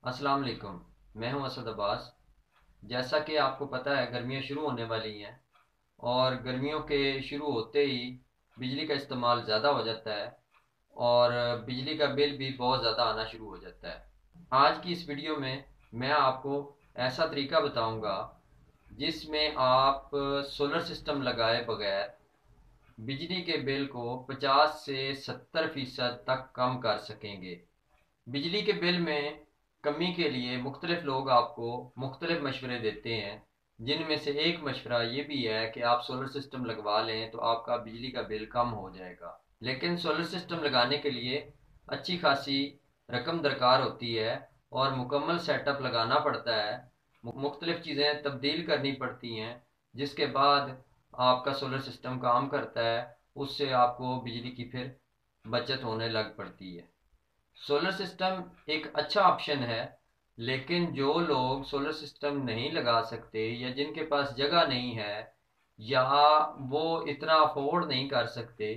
अस्सलाम वालेकुम। मैं हूं असद अब्बास। जैसा कि आपको पता है, गर्मियां शुरू होने वाली हैं और गर्मियों के शुरू होते ही बिजली का इस्तेमाल ज़्यादा हो जाता है और बिजली का बिल भी बहुत ज़्यादा आना शुरू हो जाता है। आज की इस वीडियो में मैं आपको ऐसा तरीका बताऊंगा जिसमें आप सोलर सिस्टम लगाए बगैर बिजली के बिल को 50 से 70% तक कम कर सकेंगे। बिजली के बिल में कमी के लिए मुख्तलिफ लोग आपको मुख्तलिफ मशवरे देते हैं, जिनमें से एक मशवरा ये भी है कि आप सोलर सिस्टम लगवा लें तो आपका बिजली का बिल कम हो जाएगा। लेकिन सोलर सिस्टम लगाने के लिए अच्छी खासी रकम दरकार होती है और मुकम्मल सेटअप लगाना पड़ता है। मुख्तलिफ चीज़ें तब्दील करनी पड़ती हैं, जिसके बाद आपका सोलर सिस्टम काम करता है। उससे आपको बिजली की फिर बचत होने लग पड़ती है। सोलर सिस्टम एक अच्छा ऑप्शन है, लेकिन जो लोग सोलर सिस्टम नहीं लगा सकते या जिनके पास जगह नहीं है या वो इतना अफोर्ड नहीं कर सकते,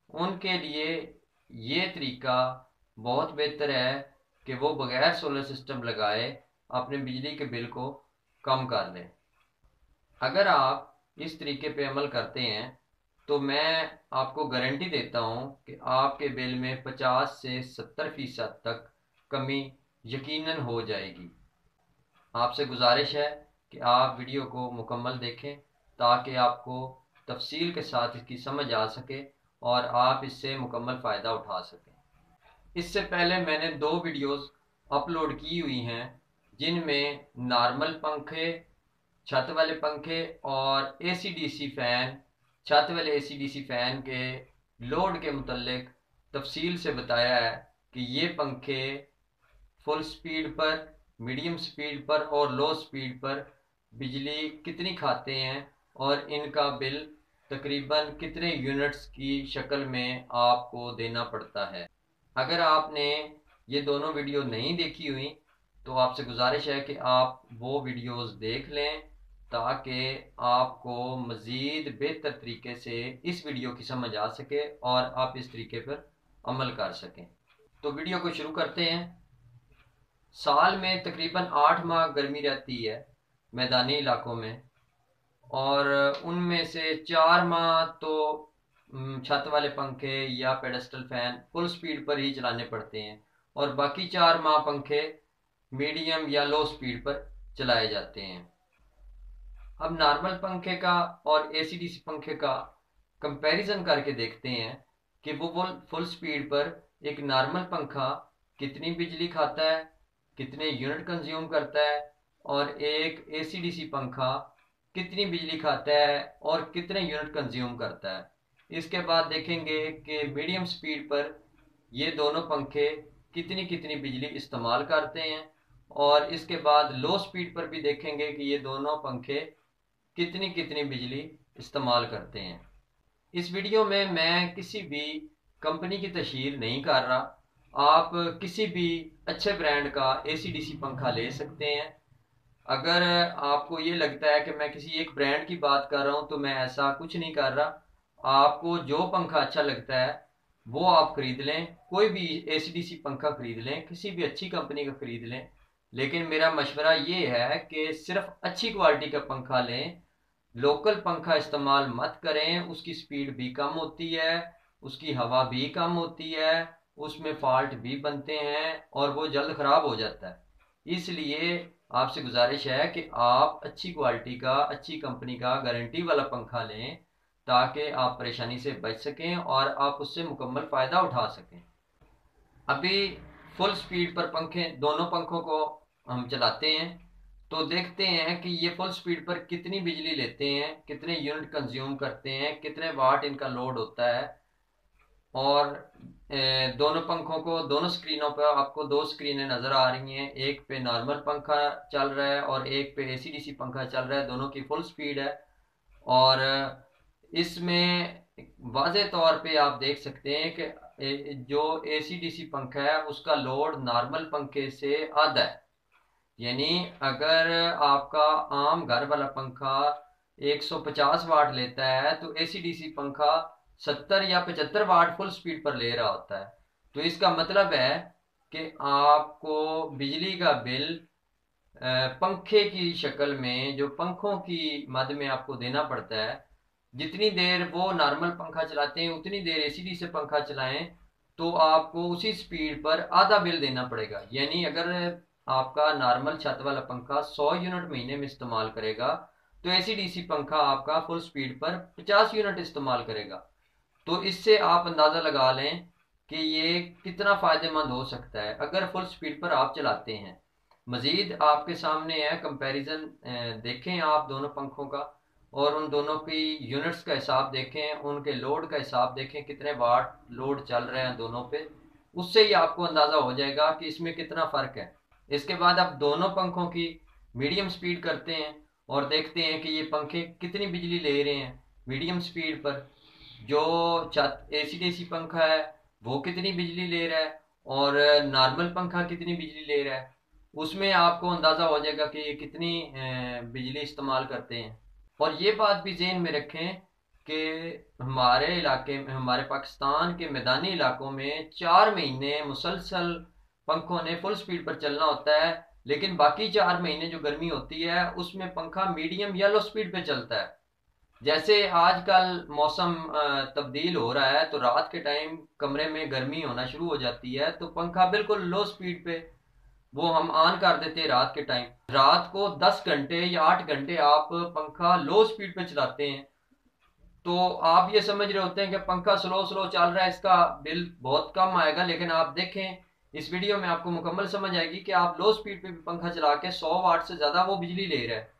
उनके लिए ये तरीका बहुत बेहतर है कि वो बगैर सोलर सिस्टम लगाए अपने बिजली के बिल को कम कर लें। अगर आप इस तरीके पे अमल करते हैं तो मैं आपको गारंटी देता हूँ कि आपके बिल में 50 से 70% तक कमी यकीनन हो जाएगी। आपसे गुजारिश है कि आप वीडियो को मुकम्मल देखें ताकि आपको तफसील के साथ इसकी समझ आ सके और आप इससे मुकम्मल फ़ायदा उठा सकें। इससे पहले मैंने दो वीडियोस अपलोड की हुई हैं, जिनमें नॉर्मल पंखे, छत वाले पंखे और एसी डीसी फैन, छत वाले एसी डीसी फैन के लोड के मुतल्लिक तफसील से बताया है कि ये पंखे फुल स्पीड पर, मीडियम स्पीड पर और लो स्पीड पर बिजली कितनी खाते हैं और इनका बिल तकरीबन कितने यूनिट्स की शक्ल में आपको देना पड़ता है। अगर आपने ये दोनों वीडियो नहीं देखी हुई तो आपसे गुजारिश है कि आप वो वीडियोस देख लें ताकि आपको मज़ीद बेहतर तरीके से इस वीडियो की समझ आ सके और आप इस तरीके पर अमल कर सकें। तो वीडियो को शुरू करते हैं। साल में तकरीबन 8 माह गर्मी रहती है मैदानी इलाकों में, और उनमें से 4 माह तो छत वाले पंखे या पेडस्टल फैन फुल स्पीड पर ही चलाने पड़ते हैं और बाकी 4 माह पंखे मीडियम या लो स्पीड पर चलाए जाते हैं। अब नॉर्मल पंखे का और एसी डीसी पंखे का कंपैरिजन करके देखते हैं कि वो फुल स्पीड पर एक नॉर्मल पंखा कितनी बिजली खाता है, कितने यूनिट कंज्यूम करता है, और एक एसी डीसी पंखा कितनी बिजली खाता है और कितने यूनिट कंज्यूम करता है। इसके बाद देखेंगे कि मीडियम स्पीड पर ये दोनों पंखे कितनी कितनी बिजली इस्तेमाल करते हैं, और इसके बाद लो स्पीड पर भी देखेंगे कि ये दोनों पंखे कितनी कितनी बिजली इस्तेमाल करते हैं। इस वीडियो में मैं किसी भी कंपनी की तशहीर नहीं कर रहा। आप किसी भी अच्छे ब्रांड का एसी डीसी पंखा ले सकते हैं। अगर आपको ये लगता है कि मैं किसी एक ब्रांड की बात कर रहा हूँ तो मैं ऐसा कुछ नहीं कर रहा। आपको जो पंखा अच्छा लगता है वो आप खरीद लें, कोई भी एसी डीसी पंखा खरीद लें, किसी भी अच्छी कंपनी का खरीद लें। लेकिन मेरा मशवरा ये है कि सिर्फ अच्छी क्वालिटी का पंखा लें, लोकल पंखा इस्तेमाल मत करें। उसकी स्पीड भी कम होती है, उसकी हवा भी कम होती है, उसमें फॉल्ट भी बनते हैं और वो जल्द ख़राब हो जाता है। इसलिए आपसे गुजारिश है कि आप अच्छी क्वालिटी का, अच्छी कंपनी का गारंटी वाला पंखा लें ताकि आप परेशानी से बच सकें और आप उससे मुकम्मल फ़ायदा उठा सकें। अभी फुल स्पीड पर पंखे, दोनों पंखों को हम चलाते हैं तो देखते हैं कि ये फुल स्पीड पर कितनी बिजली लेते हैं, कितने यूनिट कंज्यूम करते हैं, कितने वाट इनका लोड होता है। और दोनों पंखों को, दोनों स्क्रीनों पर आपको दो स्क्रीनें नज़र आ रही हैं। एक पे नॉर्मल पंखा चल रहा है और एक पे एसी डीसी पंखा चल रहा है। दोनों की फुल स्पीड है और इसमें वाज़े तौर पे आप देख सकते हैं कि जो एसी डीसी पंखा है उसका लोड नॉर्मल पंखे से आधा है। यानी अगर आपका आम घर वाला पंखा 150 वाट लेता है तो एसी डीसी पंखा 70 या 75 वाट फुल स्पीड पर ले रहा होता है। तो इसका मतलब है कि आपको बिजली का बिल पंखे की शक्ल में, जो पंखों की मद में आपको देना पड़ता है। जितनी देर वो नॉर्मल पंखा चलाते हैं उतनी देर एसीडी से पंखा चलाएं तो आपको उसी स्पीड पर आधा बिल देना पड़ेगा। यानी अगर आपका नॉर्मल छत वाला पंखा 100 यूनिट महीने में इस्तेमाल करेगा तो एसीडीसी पंखा आपका फुल स्पीड पर 50 यूनिट इस्तेमाल करेगा। तो इससे आप अंदाज़ा लगा लें कि ये कितना फ़ायदेमंद हो सकता है अगर फुल स्पीड पर आप चलाते हैं। मज़ीद आपके सामने है कंपैरिजन, देखें आप दोनों पंखों का और उन दोनों की यूनिट्स का हिसाब देखें, उनके लोड का हिसाब देखें, कितने वाट लोड चल रहे हैं दोनों पे। उससे ही आपको अंदाज़ा हो जाएगा कि इसमें कितना फ़र्क है। इसके बाद आप दोनों पंखों की मीडियम स्पीड करते हैं और देखते हैं कि ये पंखे कितनी बिजली ले रहे हैं। मीडियम स्पीड पर जो छत एसी पंखा है वो कितनी बिजली ले रहा है और नॉर्मल पंखा कितनी बिजली ले रहा है, उसमें आपको अंदाज़ा हो जाएगा कि ये कितनी बिजली इस्तेमाल करते हैं। और ये बात भी ज़हन में रखें कि हमारे इलाके में, हमारे पाकिस्तान के मैदानी इलाकों में 4 महीने मुसलसल पंखों ने फुल स्पीड पर चलना होता है, लेकिन बाकी 4 महीने जो गर्मी होती है उसमें पंखा मीडियम या लो स्पीड पे चलता है। जैसे आजकल मौसम तब्दील हो रहा है तो रात के टाइम कमरे में गर्मी होना शुरू हो जाती है तो पंखा बिल्कुल लो स्पीड पे वो हम ऑन कर देते हैं रात के टाइम। रात को 10 घंटे या 8 घंटे आप पंखा लो स्पीड पे चलाते हैं तो आप ये समझ रहे होते हैं कि पंखा स्लो स्लो चल रहा है, इसका बिल बहुत कम आएगा। लेकिन आप देखें इस वीडियो में आपको मुकम्मल समझ आएगी कि आप लो स्पीड पे भी पंखा चला के 100 वाट से ज़्यादा वो बिजली ले रहा है।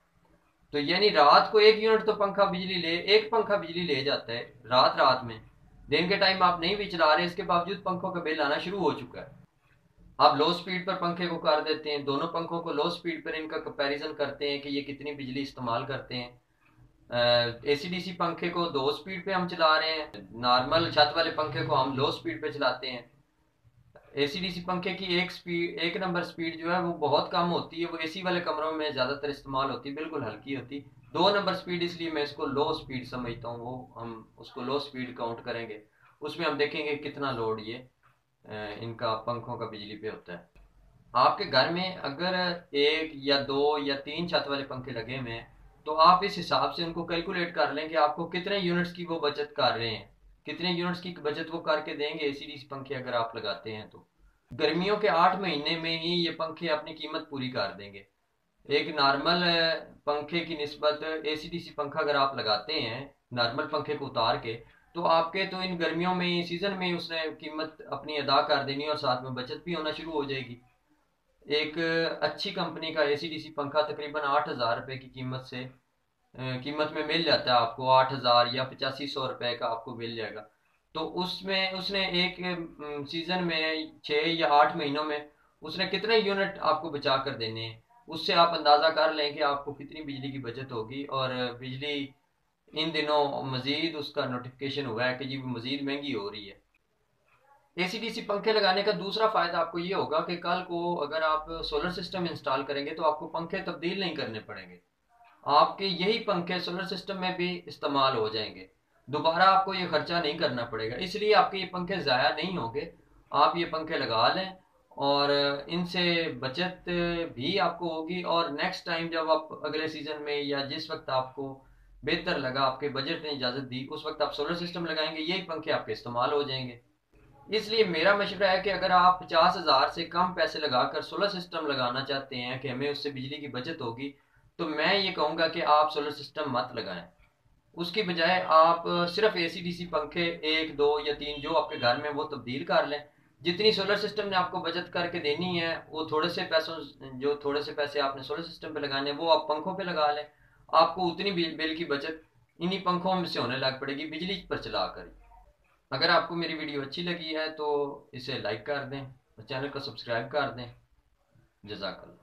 तो यानी रात को 1 यूनिट तो पंखा बिजली ले, एक पंखा बिजली ले जाता है रात रात में। दिन के टाइम आप नहीं भी चला रहे, इसके बावजूद पंखों का बिल आना शुरू हो चुका है। आप लो स्पीड पर पंखे को कर देते हैं, दोनों पंखों को लो स्पीड पर इनका कंपैरिजन करते हैं कि ये कितनी बिजली इस्तेमाल करते हैं। एसीडीसी पंखे को 2 स्पीड पे हम चला रहे हैं, नॉर्मल छत वाले पंखे को हम लो स्पीड पे चलाते हैं। एसीडीसी पंखे की एक नंबर स्पीड जो है वो बहुत कम होती है, वो एसी वाले कमरों में ज़्यादातर इस्तेमाल होती है, बिल्कुल हल्की होती। 2 नंबर स्पीड इसलिए मैं इसको लो स्पीड समझता हूँ, वो हम उसको लो स्पीड काउंट करेंगे। उसमें हम देखेंगे कितना लोड ये इनका पंखों का बिजली पे होता है। आपके घर में अगर 1 या 2 या 3 छत वाले पंखे लगे हुए हैं तो आप इस हिसाब से उनको कैलकुलेट कर लें कि आपको कितने यूनिट्स की वो बचत कर रहे हैं, कितने यूनिट्स की बचत वो करके देंगे एसीडीसी पंखे अगर आप लगाते हैं तो। गर्मियों के 8 महीने में ही ये पंखे अपनी कीमत पूरी कर देंगे। एक नॉर्मल पंखे की निस्बत एसीडीसी पंखा अगर आप लगाते हैं नॉर्मल पंखे को उतार के, तो आपके तो इन गर्मियों में ही सीजन में ही उसने कीमत अपनी अदा कर देनी और साथ में बचत भी होना शुरू हो जाएगी। एक अच्छी कंपनी का एसीडीसी पंखा तकरीबन 8,000 रुपये की कीमत में मिल जाता है आपको। 8,000 या 8500 रुपये का आपको मिल जाएगा। तो उसमें उसने एक सीजन में 6 या 8 महीनों में उसने कितने यूनिट आपको बचा कर देने हैं, उससे आप अंदाज़ा कर लें कि आपको कितनी बिजली की बचत होगी। और बिजली इन दिनों मज़ीद उसका नोटिफिकेशन हुआ है कि जी मज़ीद महंगी हो रही है। एसीडीसी पंखे लगाने का दूसरा फ़ायदा आपको ये होगा कि कल को अगर आप सोलर सिस्टम इंस्टॉल करेंगे तो आपको पंखे तब्दील नहीं करने पड़ेंगे, आपके यही पंखे सोलर सिस्टम में भी इस्तेमाल हो जाएंगे। दोबारा आपको ये खर्चा नहीं करना पड़ेगा, इसलिए आपके ये पंखे ज़ाया नहीं होंगे। आप ये पंखे लगा लें और इनसे बचत भी आपको होगी। और नेक्स्ट टाइम जब आप अगले सीज़न में या जिस वक्त आपको बेहतर लगा, आपके बजट ने इजाज़त दी, उस वक्त आप सोलर सिस्टम लगाएंगे, यही पंखे आपके इस्तेमाल हो जाएंगे। इसलिए मेरा मशवरा है कि अगर आप 50,000 से कम पैसे लगाकर सोलर सिस्टम लगाना चाहते हैं कि हमें उससे बिजली की बचत होगी, तो मैं ये कहूँगा कि आप सोलर सिस्टम मत लगाएं। उसकी बजाय आप सिर्फ एसीडीसी पंखे 1 2 या 3 जो आपके घर में वो तब्दील कर लें। जितनी सोलर सिस्टम ने आपको बचत करके देनी है वो थोड़े से पैसे आपने सोलर सिस्टम पे लगाने वो आप पंखों पे लगा लें। आपको उतनी बिल की बचत इन्हीं पंखों में से होने लग पड़ेगी बिजली पर चला कर। अगर आपको मेरी वीडियो अच्छी लगी है तो इसे लाइक कर दें और चैनल को सब्सक्राइब कर दें। जज़ाकल्लाह।